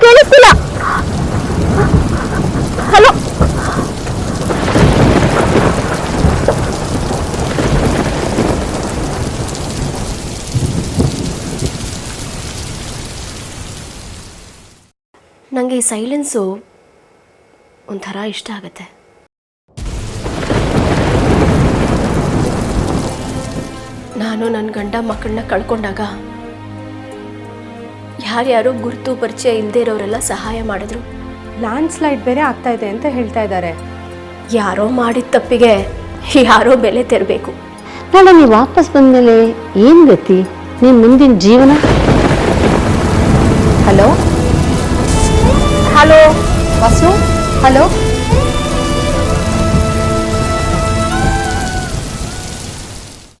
ಕೇಳಿಸ್ತಿಲ್ಲ. ಹಲೋ, ನನಗೆ ಈ ಸೈಲೆನ್ಸು ಒಂಥರ ಇಷ್ಟ ಆಗುತ್ತೆ. ನಾನು ನನ್ನ ಗಂಡ ಮಕ್ಕಳನ್ನ ಕಳ್ಕೊಂಡಾಗ ಯಾರ್ಯಾರು ಗುರುತು ಪರಿಚಯ ಇಲ್ಲದೆ ಇರೋರೆಲ್ಲ ಸಹಾಯ ಮಾಡಿದ್ರು. ಲ್ಯಾಂಡ್ ಸ್ಲೈಡ್ ಬೇರೆ ಆಗ್ತಾ ಇದೆ ಅಂತ ಹೇಳ್ತಾ ಇದ್ದಾರೆ. ಯಾರೋ ಮಾಡಿದ ತಪ್ಪಿಗೆ ಯಾರೋ ಬೆಲೆ ತೆರಬೇಕು. ನಾಳೆ ನೀವು ವಾಪಸ್ ಬಂದಮೇಲೆ ಏನು ಗತಿ? ನಿಮ್ಮ ಮುಂದಿನ ಜೀವನ? ಹಲೋ ಹಲೋ ವಸು, ಹಲೋ.